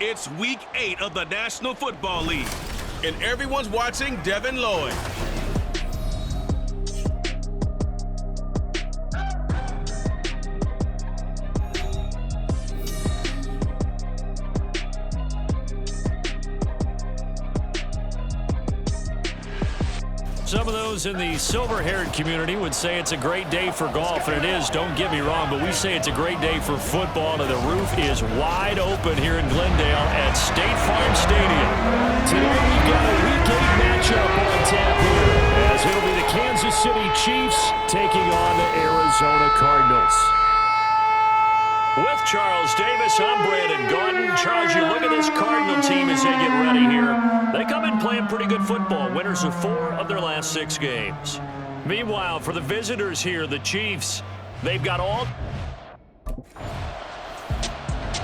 It's Week 8 of the National Football League, and everyone's watching Devin Lloyd. Some of those in the silver-haired community would say it's a great day for golf, and it is, don't get me wrong, but we say it's a great day for football, and the roof is wide open here in Glendale at State Farm Stadium. Today we've got a Week 8 matchup on tap here, as it'll be the Kansas City Chiefs taking on the Arizona Cardinals. With Charles Davis, I'm Brandon Gaudin. Charles, you look at this Cardinal team as they get ready here. They come in playing pretty good football. Winners of 4 of their last 6 games. Meanwhile, for the visitors here, the Chiefs, they've got all...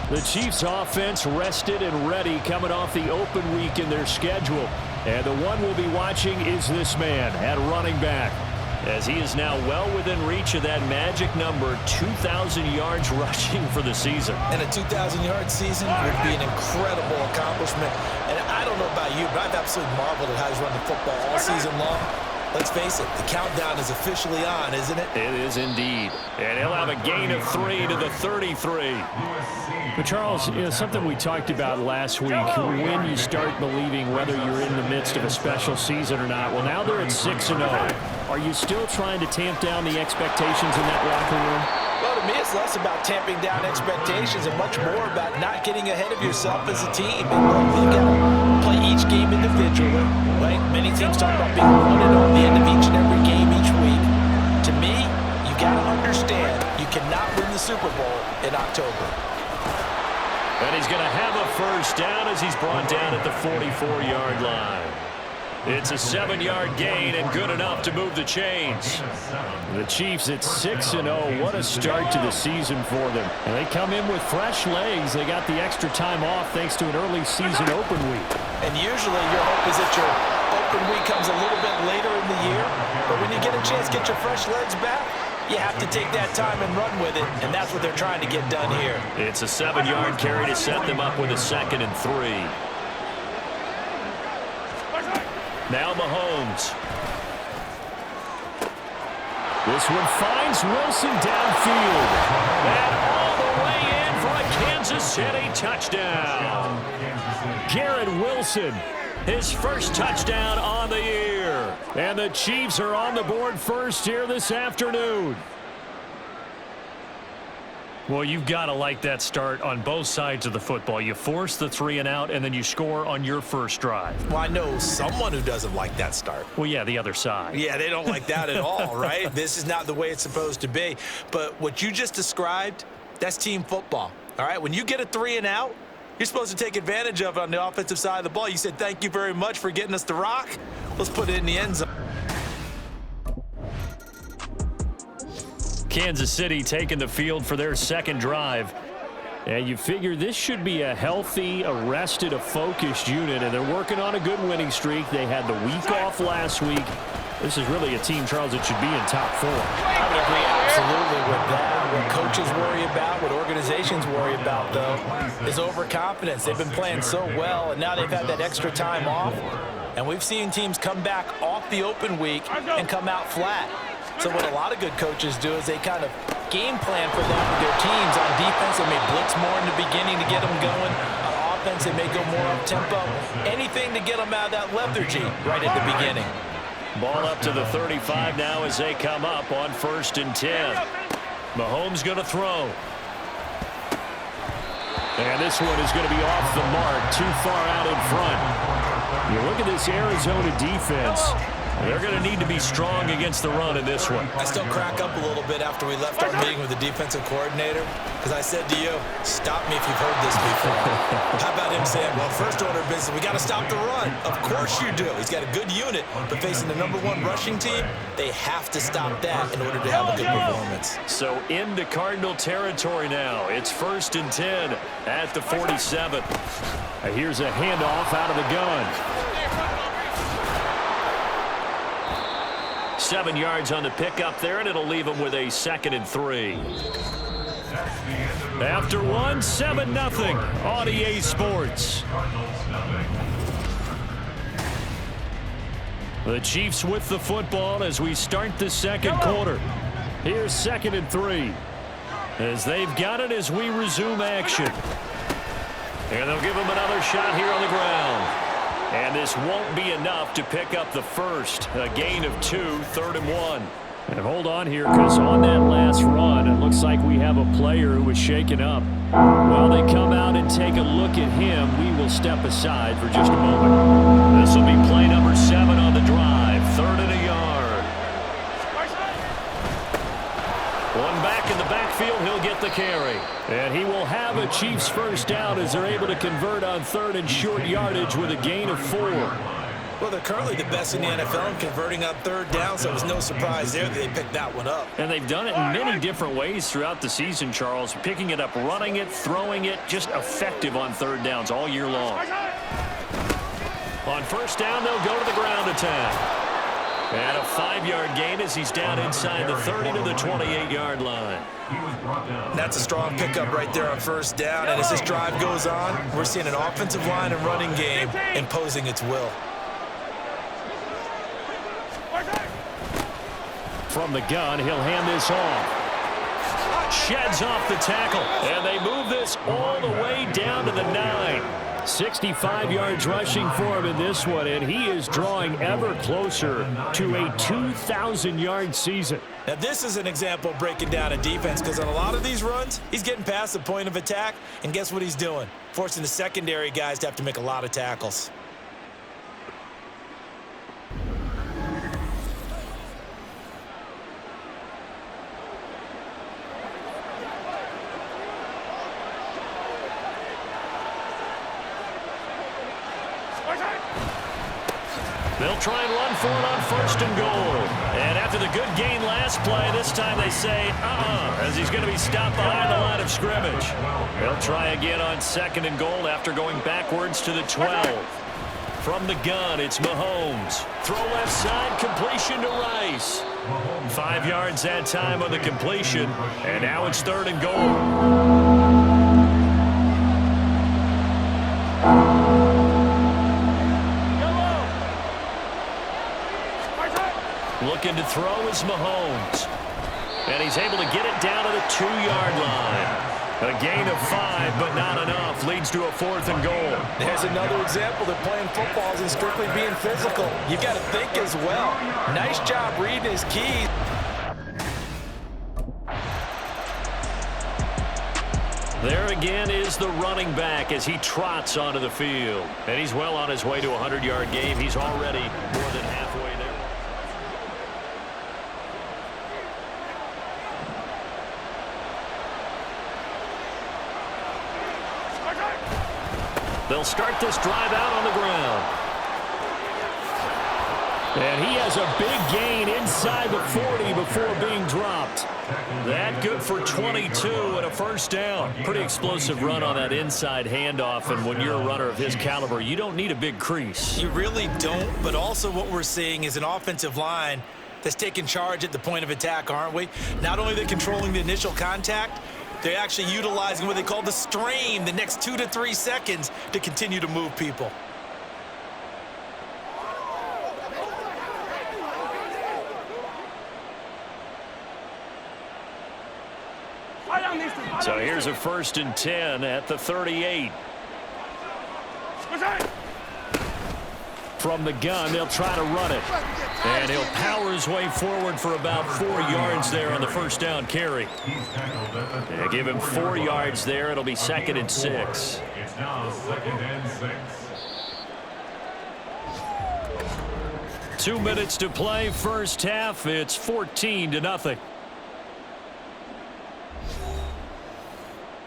The Chiefs offense rested and ready coming off the open week in their schedule. And the one we'll be watching is this man at running back, as he is now well within reach of that magic number, 2,000 yards rushing for the season. And a 2,000-yard season would be an incredible accomplishment. And I don't know about you, but I've absolutely marveled at how he's run the football all season long. Let's face it, the countdown is officially on, isn't it? It is indeed. And he'll have a gain of 3 to the 33. But, Charles, something we talked about last week, when you start believing whether you're in the midst of a special season or not. Well, now they're at 6-0. Are you still trying to tamp down the expectations in that locker room? Well, to me, it's less about tamping down expectations and much more about not getting ahead of yourself as a team. And you've got to play each game individually, right? Many teams talk about being 1-0 at the end of each and every game each week. To me, you got to understand you cannot win the Super Bowl in October. And he's going to have a first down as he's brought down at the 44-yard line. It's a 7-yard gain and good enough to move the chains. The Chiefs at 6-0. What a start to the season for them. And they come in with fresh legs. They got the extra time off thanks to an early season open week. And usually your hope is that your open week comes a little bit later in the year. But when you get a chance to get your fresh legs back, you have to take that time and run with it, and that's what they're trying to get done here. It's a 7-yard carry to set them up with a 2nd and 3. Now Mahomes. This one finds Wilson downfield. And all the way in for a Kansas City touchdown. Garrett Wilson, his first touchdown on the year. And the Chiefs are on the board first here this afternoon. Well, you've got to like that start on both sides of the football. You force the 3 and out, and then you score on your first drive. Well, I know someone who doesn't like that start. Well, yeah, the other side. Yeah, they don't like that at all, right? This is not the way it's supposed to be. But what you just described, that's team football, all right? When you get a 3 and out, you're supposed to take advantage of it on the offensive side of the ball. You said, thank you very much for getting us the rock. Let's put it in the end zone. Kansas City taking the field for their second drive. And you figure this should be a healthy, a rested, a focused unit, and they're working on a good winning streak. They had the week off last week. This is really a team, Charles, that should be in top 4. I would agree absolutely with that. What coaches worry about, what organizations worry about, though, is overconfidence. They've been playing so well, and now they've had that extra time off. And we've seen teams come back off the open week and come out flat. So what a lot of good coaches do is they kind of game plan for them with their teams. On defense, they may blitz more in the beginning to get them going. On offense, they may go more up-tempo. Anything to get them out of that lethargy right at the beginning. Ball up to the 35 now as they come up on 1st and 10. Mahomes going to throw. And this one is going to be off the mark, too far out in front. You look at this Arizona defense. They're going to need to be strong against the run in this one. I still crack up a little bit after we left our meeting with the defensive coordinator, because I said to you, stop me if you've heard this before. How about him saying, well, first order of business, we got to stop the run. Of course you do. He's got a good unit, but facing the #1 rushing team, they have to stop that in order to have a good performance. So into Cardinal territory now. It's 1st and 10 at the 47. Here's a handoff out of the gun. 7 yards on the pickup there, and it'll leave him with a 2nd and 3. After one, 7-0 on EA Sports. The Chiefs with the football as we start the second quarter. Here's 2nd and 3. As they've got it as we resume action. And they'll give him another shot here on the ground. And this won't be enough to pick up the first. A gain of 2, 3rd and 1. And hold on here, because on that last run, it looks like we have a player who was shaken up. While they come out and take a look at him, we will step aside for just a moment. This will be play number 7 on the drive. 3rd and a yard. One back in the backfield, he'll get the carry. And he will have a Chiefs first down as they're able to convert on 3rd and short yardage with a gain of 4. Well, they're currently the best in the NFL in converting on 3rd down, so it was no surprise there that they picked that one up. And they've done it in many different ways throughout the season, Charles. Picking it up, running it, throwing it, just effective on 3rd downs all year long. On 1st down, they'll go to the ground attack. And a 5-yard gain as he's down inside the 30 to the 28-yard line. That's a strong pickup right there on 1st down, and as this drive goes on, we're seeing an offensive line and running game imposing its will. From the gun, he'll hand this off. Sheds off the tackle, and they move this all the way down to the 9. 65 yards rushing for him in this one, and he is drawing ever closer to a 2,000-yard season. Now, this is an example of breaking down a defense, because on a lot of these runs, he's getting past the point of attack, and guess what he's doing? Forcing the secondary guys to have to make a lot of tackles. They'll try and run for it on 1st and goal. And after the good gain last play, this time they say, as he's going to be stopped behind the line of scrimmage. They'll try again on 2nd and goal after going backwards to the 12. From the gun, it's Mahomes. Throw left side, completion to Rice. 5 yards that time on the completion. And now it's 3rd and goal. Looking to throw is Mahomes. And he's able to get it down to the 2-yard line. A gain of 5, but not enough. Leads to a 4th and goal. There's another example that playing football isn't strictly being physical. You've got to think as well. Nice job reading his keys. There again is the running back as he trots onto the field. And he's well on his way to a 100-yard game. He's already more than halfway there. They'll start this drive out on the ground. And he has a big gain inside the 40 before being dropped. That good for 22 and a 1st down. Pretty explosive run on that inside handoff, and when you're a runner of his caliber, you don't need a big crease. You really don't, but also what we're seeing is an offensive line that's taking charge at the point of attack, aren't we? Not only are they controlling the initial contact, they're actually utilizing what they call the strain, the next 2 to 3 seconds, to continue to move people. So here's a 1st and 10 at the 38. From the gun, they'll try to run it. And he'll power his way forward for about 4 yards there on the 1st down carry. They give him 4 yards there. It'll be 2nd and 6. It's now 2nd and 6. 2 minutes to play, first half. It's 14-0.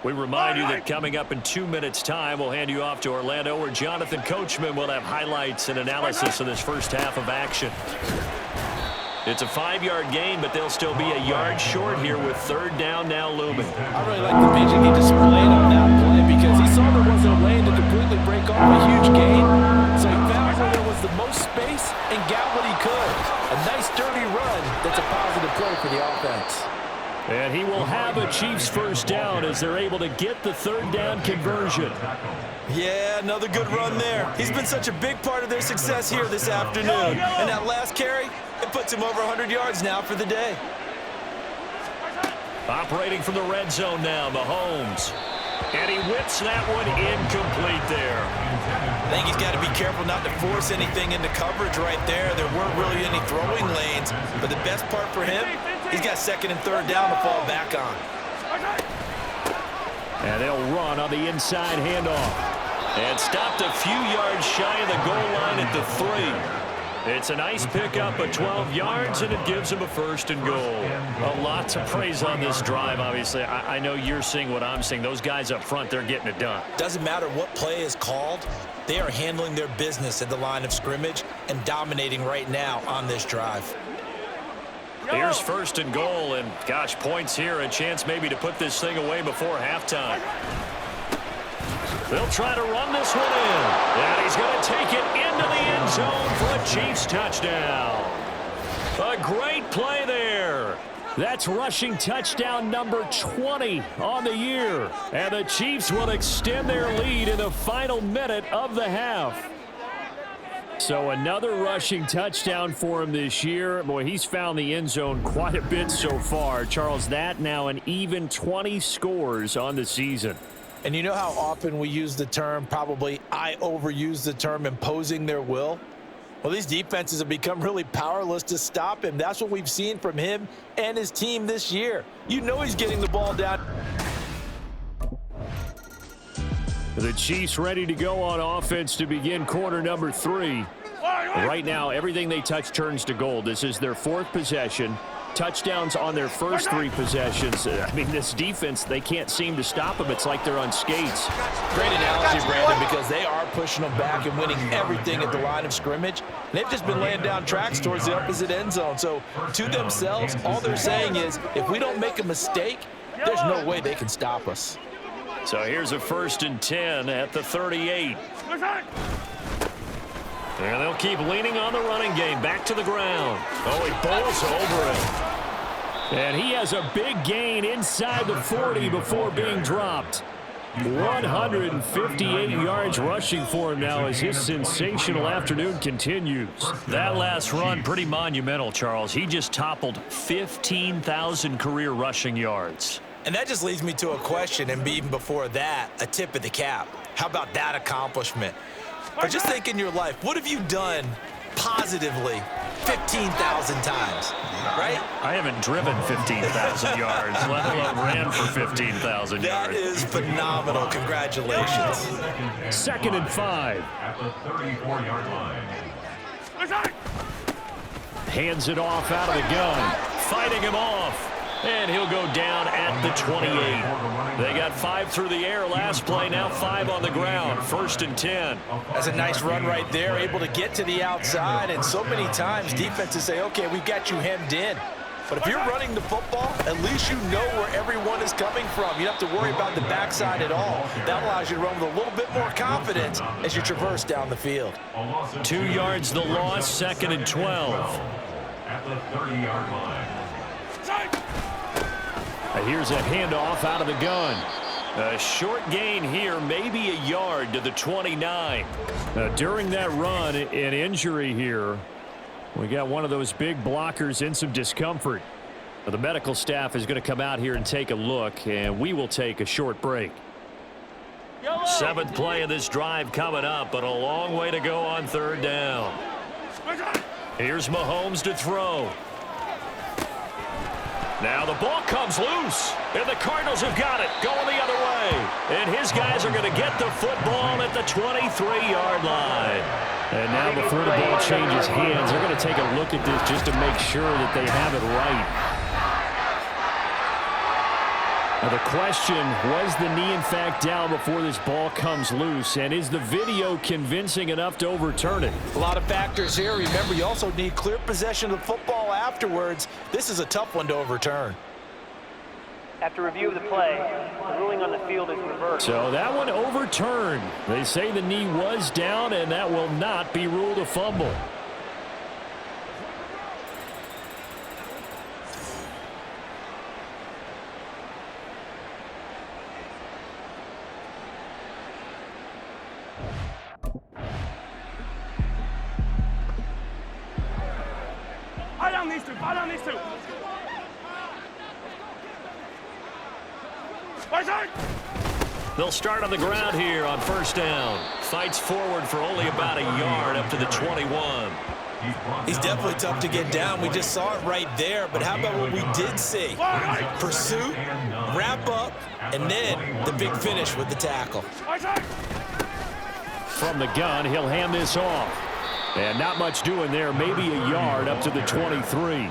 We remind you that coming up in 2 minutes' time, we'll hand you off to Orlando, where Jonathan Coachman will have highlights and analysis of this first half of action. It's a 5-yard gain, but they'll still be a yard short here with 3rd down now looming. I really like the vision he displayed on that play, because he saw there wasn't a lane to completely break off a huge gain. So he found where there was the most space and got what he could. A nice, dirty run that's a positive play for the offense. And he will have a Chiefs first down as they're able to get the third down conversion. Yeah, another good run there. He's been such a big part of their success here this afternoon. And that last carry, it puts him over 100 yards now for the day. Operating from the red zone now, Mahomes. And he whips that one incomplete there. I think he's got to be careful not to force anything into coverage right there. There weren't really any throwing lanes. But the best part for him, he's got second and third down to fall back on. And they'll run on the inside handoff. And stopped a few yards shy of the goal line at the 3. It's a nice pickup of 12 yards, and it gives him a first and goal. A lot to praise on this drive, obviously. I know you're seeing what I'm seeing. Those guys up front, they're getting it done. Doesn't matter what play is called. They are handling their business at the line of scrimmage and dominating right now on this drive. Here's first and goal, and gosh, points here, a chance maybe to put this thing away before halftime. They'll try to run this one in, and he's going to take it into the end zone for a Chiefs touchdown. A great play there. That's rushing touchdown number 20 on the year, and the Chiefs will extend their lead in the final minute of the half. So another rushing touchdown for him this year. Boy, he's found the end zone quite a bit so far. Charles, that now an even 20 scores on the season. And you know how often we use the term, probably I overuse the term, imposing their will? Well, these defenses have become really powerless to stop him. That's what we've seen from him and his team this year. You know he's getting the ball down. The Chiefs ready to go on offense to begin quarter number 3. Right now, everything they touch turns to gold. This is their 4th possession. Touchdowns on their first 3 possessions. I mean, this defense, they can't seem to stop them. It's like they're on skates. Great analogy, Brandon, because they are pushing them back and winning everything at the line of scrimmage. They've just been laying down tracks towards the opposite end zone. So to themselves, all they're saying is, if we don't make a mistake, there's no way they can stop us. So here's a 1st and 10 at the 38. And they'll keep leaning on the running game. Back to the ground. Oh, he bowls over it. And he has a big gain inside the 40 before being dropped. 158 yards rushing for him now as his sensational afternoon continues. That last run, pretty monumental, Charles. He just toppled 15,000 career rushing yards. And that just leads me to a question, and even before that, a tip of the cap. How about that accomplishment? Or just think in your life, what have you done positively 15,000 times, right? I haven't driven 15,000 yards, let alone ran for 15,000 yards. That is phenomenal. Congratulations. 2nd and 5. At the 34-yard line. Hands it off out of the gun. Fighting him off. And he'll go down at the 28. They got 5 through the air last play, now 5 on the ground. 1st and 10. That's a nice run right there, able to get to the outside. And so many times defenses say, okay, we've got you hemmed in. But if you're running the football, at least you know where everyone is coming from. You don't have to worry about the backside at all. That allows you to run with a little bit more confidence as you traverse down the field. 2 yards the loss, 2nd and 12. At the 30-yard line. Here's a handoff out of the gun. A short gain here, maybe a yard to the 29. During that run, an injury here. We got one of those big blockers in some discomfort. The medical staff is going to come out here and take a look, and we will take a short break. 7th play of this drive coming up, but a long way to go on 3rd down. Here's Mahomes to throw. Now the ball comes loose, and the Cardinals have got it, going the other way. And his guys are going to get the football at the 23-yard line. And now before the ball changes hands, they're going to take a look at this just to make sure that they have it right. Now the question, was the knee in fact down before this ball comes loose? And is the video convincing enough to overturn it? A lot of factors here. Remember, you also need clear possession of the football afterwards. This is a tough one to overturn. After review of the play, the ruling on the field is reversed. So that one overturned. They say the knee was down, and that will not be ruled a fumble. Fall down these two. They'll start on the ground here on first down. Fights forward for only about a yard up to the 21. He's definitely tough to get down. We just saw it right there. But how about what we did see? Pursuit, wrap up, and then the big finish with the tackle. From the gun, he'll hand this off. And not much doing there, maybe a yard up to the 23.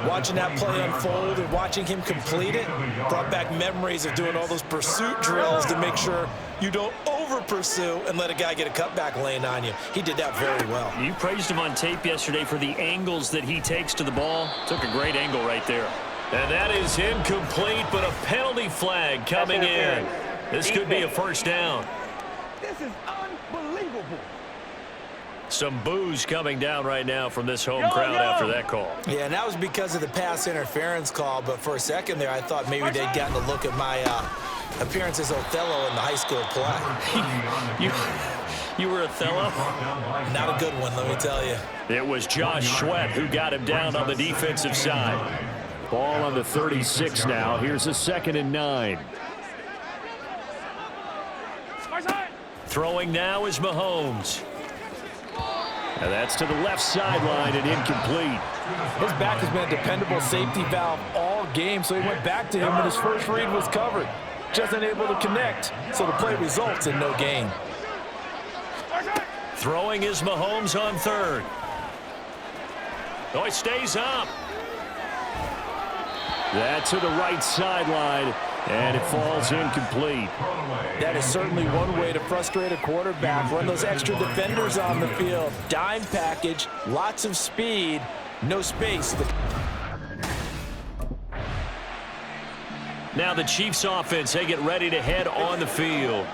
Watching that play unfold and watching him complete it brought back memories of doing all those pursuit drills to make sure you don't over-pursue and let a guy get a cutback lane on you. He did that very well. You praised him on tape yesterday for the angles that he takes to the ball. Took a great angle right there. And that is incomplete, but a penalty flag coming in. This could be a first down. This is unbelievable. Some boos coming down right now from this home crowd after that call. Yeah, and that was because of the pass interference call, but for a second there I thought maybe they'd gotten a look at my appearance as Othello in the high school play. You were Othello? Not a good one, let me tell you. It was Josh Sweat who got him down on the defensive side. Ball on the 36 now. Here's a 2nd and 9. Throwing now is Mahomes. And that's to the left sideline and incomplete. His back has been a dependable safety valve all game, so he went back to him when his first read was covered. Just unable to connect, so the play results in no gain. Throwing is Mahomes on 3rd. Oh, he stays up. That's to the right sideline, and it falls incomplete. That is certainly one way to frustrate a quarterback. Run those extra defenders on the field. Dime package, lots of speed, no space. Now the Chiefs offense, they get ready to head on the field.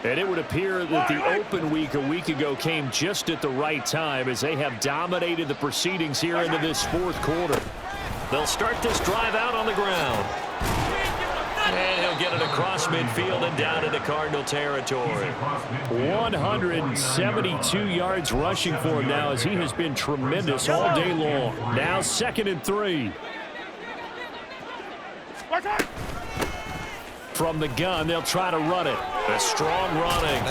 And it would appear that the open week a week ago came just at the right time as they have dominated the proceedings here into this 4th quarter. They'll start this drive out on the ground. And he'll get it across midfield and down into Cardinal territory. 172 yards rushing for him now as he has been tremendous all day long. Now 2nd and 3. From the gun, they'll try to run it. A strong running.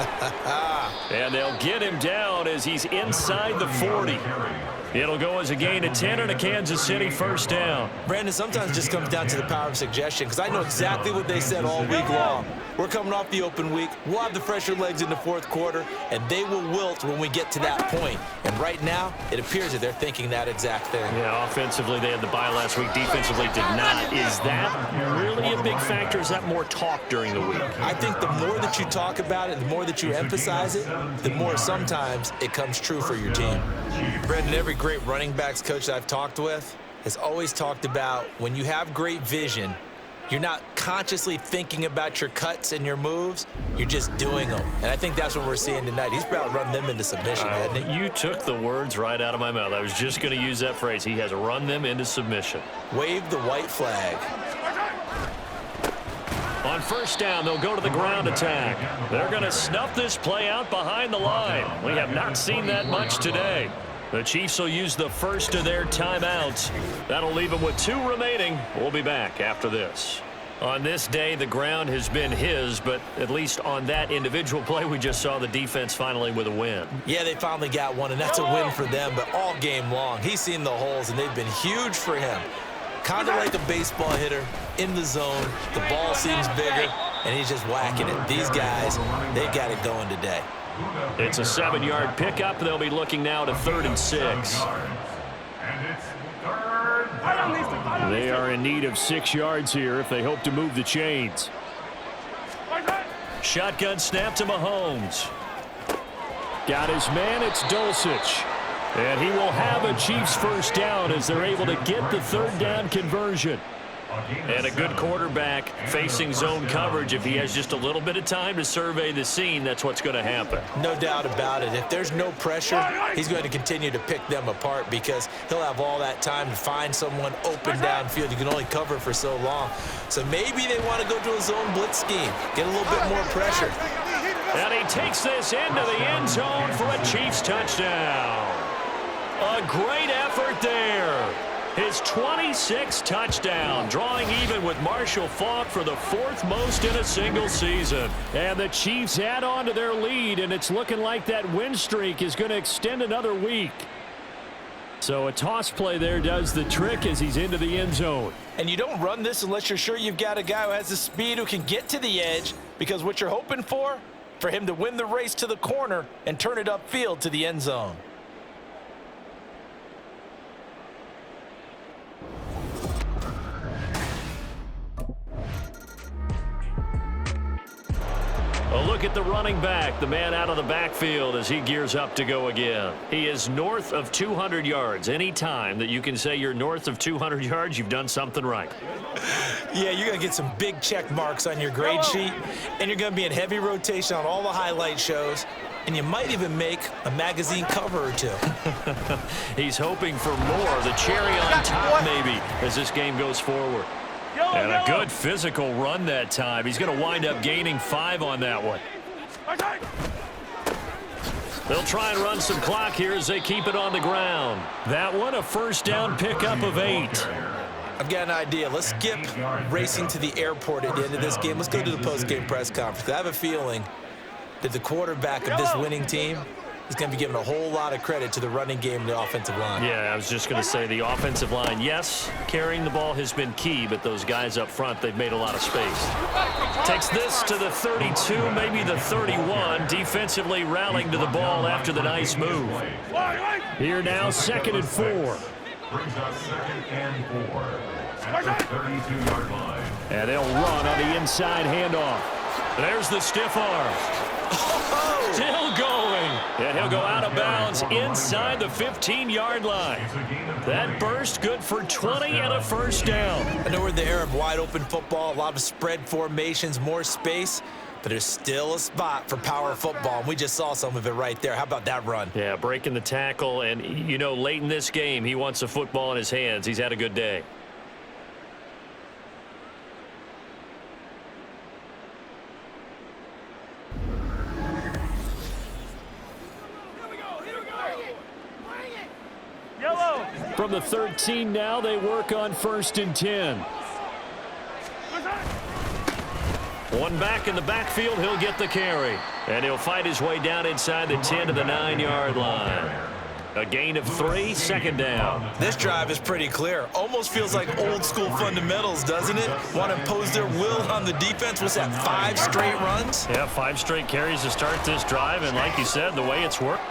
And they'll get him down as he's inside the 40. It'll go as a gain of 10 and a Kansas City first down. Brandon, sometimes it just comes down to the power of suggestion because I know exactly what they said all week long. We're coming off the open week. We'll have the fresher legs in the 4th quarter, and they will wilt when we get to that point. And right now, it appears that they're thinking that exact thing. Yeah, offensively, they had the bye last week. Defensively, did not. Is that really a big factor? Is that more talk during the week? I think the more that you talk about it, the more that you emphasize it, the more sometimes it comes true for your team. Brandon, every great running backs coach that I've talked with has always talked about when you have great vision, you're not consciously thinking about your cuts and your moves, you're just doing them. And I think that's what we're seeing tonight. He's about to run them into submission, hasn't he? You took the words right out of my mouth. I was just going to use that phrase. He has run them into submission. Wave the white flag. On first down, they'll go to the ground attack. They're going to snuff this play out behind the line. We have not seen that much today. The Chiefs will use the first of their timeouts. That'll leave them with 2 remaining. We'll be back after this. On this day, the ground has been his, but at least on that individual play, we just saw the defense finally with a win. Yeah, they finally got one, and that's a win for them, but all game long, he's seen the holes, and they've been huge for him. Kind of like a baseball hitter in the zone. The ball seems bigger, and he's just whacking it. These guys, they got it going today. It's a 7-yard pickup. They'll be looking now to 3rd and 6. They are in need of 6 yards here if they hope to move the chains. Shotgun snap to Mahomes. Got his man. It's Dulcich. And he will have a Chiefs first down as they're able to get the 3rd down conversion. And a good quarterback facing zone coverage. If he has just a little bit of time to survey the scene, that's what's going to happen. No doubt about it. If there's no pressure, he's going to continue to pick them apart because he'll have all that time to find someone open downfield. You can only cover for so long. So maybe they want to go to a zone blitz scheme, get a little bit more pressure. And he takes this into the end zone for a Chiefs touchdown. A great effort there. His 26th touchdown, drawing even with Marshall Faulk for the 4th most in a single season. And the Chiefs add on to their lead, and it's looking like that win streak is going to extend another week. So a toss play there does the trick as he's into the end zone. And you don't run this unless you're sure you've got a guy who has the speed who can get to the edge, because what you're hoping for him to win the race to the corner and turn it upfield to the end zone. A look at the running back, the man out of the backfield as he gears up to go again. He is north of 200 yards. Any time that you can say you're north of 200 yards, you've done something right. Yeah, you're going to get some big check marks on your grade sheet, and you're going to be in heavy rotation on all the highlight shows, and you might even make a magazine cover or two. He's hoping for more, the cherry on top maybe, as this game goes forward. And a good physical run that time. He's going to wind up gaining 5 on that one. They'll try and run some clock here as they keep it on the ground. That one, a first down pickup of 8. I've got an idea. Let's skip racing to the airport at the end of this game. Let's go to the post-game press conference. I have a feeling that the quarterback of this winning team is going to be given a whole lot of credit to the running game and the offensive line. Yeah, I was just going to say the offensive line, yes, carrying the ball has been key, but those guys up front, they've made a lot of space. Takes this to the 32, maybe the 31, defensively rallying to the ball after the nice move. Here now, 2nd and 4. Brings up 2nd and 4 at the 32-yard line. And they'll run on the inside handoff. There's the stiff arm. Still going. And he'll go out of bounds inside the 15-yard line. That burst good for 20 and a first down. I know we're in the era of wide-open football, a lot of spread formations, more space, but there's still a spot for power football, and we just saw some of it right there. How about that run? Yeah, breaking the tackle, and, you know, late in this game, he wants the football in his hands. He's had a good day. From the 13 now, they work on 1st and 10. One back in the backfield, he'll get the carry. And he'll fight his way down inside the 10 to the 9-yard line. A gain of 3, 2nd down. This drive is pretty clear. Almost feels like old school fundamentals, doesn't it? Want to impose their will on the defense. What's that, 5 straight runs? Yeah, 5 straight carries to start this drive. And like you said, the way it's worked.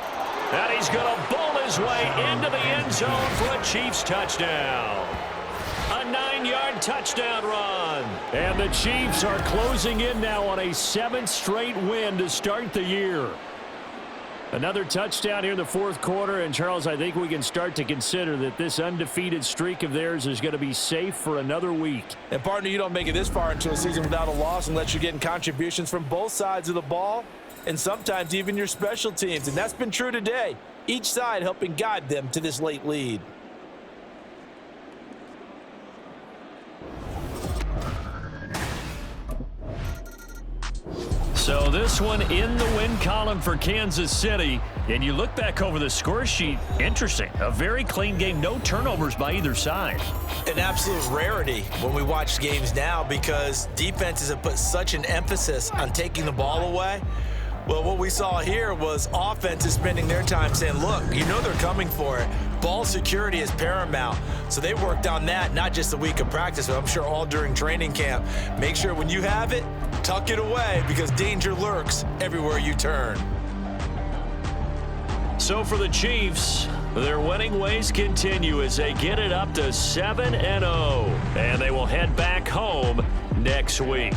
And he's going to bowl his way into the end zone for a Chiefs touchdown. A 9-yard touchdown run. And the Chiefs are closing in now on a 7th straight win to start the year. Another touchdown here in the 4th quarter. And, Charles, I think we can start to consider that this undefeated streak of theirs is going to be safe for another week. And, partner, you don't make it this far into a season without a loss unless you're getting contributions from both sides of the ball and sometimes even your special teams. And that's been true today. Each side helping guide them to this late lead. So this one in the win column for Kansas City. And you look back over the score sheet, interesting. A very clean game, no turnovers by either side. An absolute rarity when we watch games now because defenses have put such an emphasis on taking the ball away. Well, what we saw here was offenses spending their time saying, look, you know they're coming for it. Ball security is paramount. So they worked on that, not just a week of practice, but I'm sure all during training camp. Make sure when you have it, tuck it away because danger lurks everywhere you turn. So for the Chiefs, their winning ways continue as they get it up to 7-0. And they will head back home next week.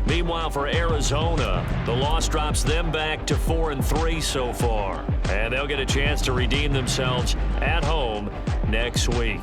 Meanwhile, for Arizona, the loss drops them back to 4-3 so far. And they'll get a chance to redeem themselves at home next week.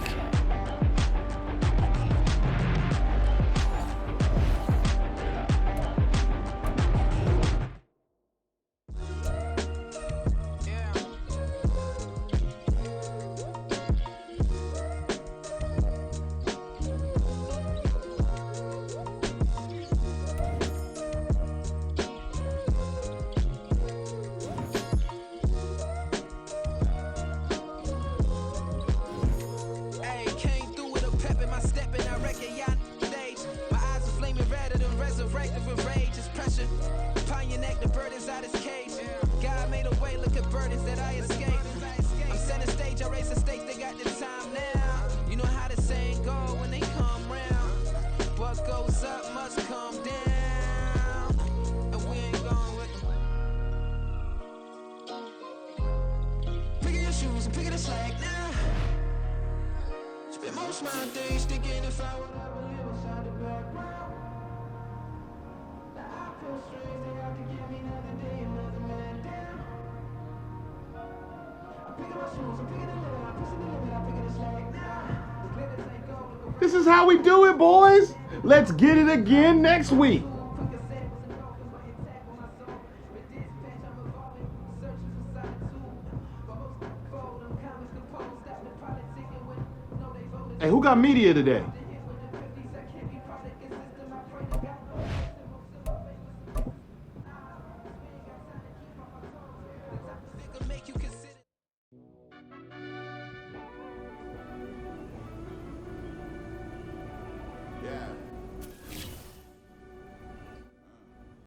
This is how we do it, boys. Let's get it again next week. Hey, who got media today?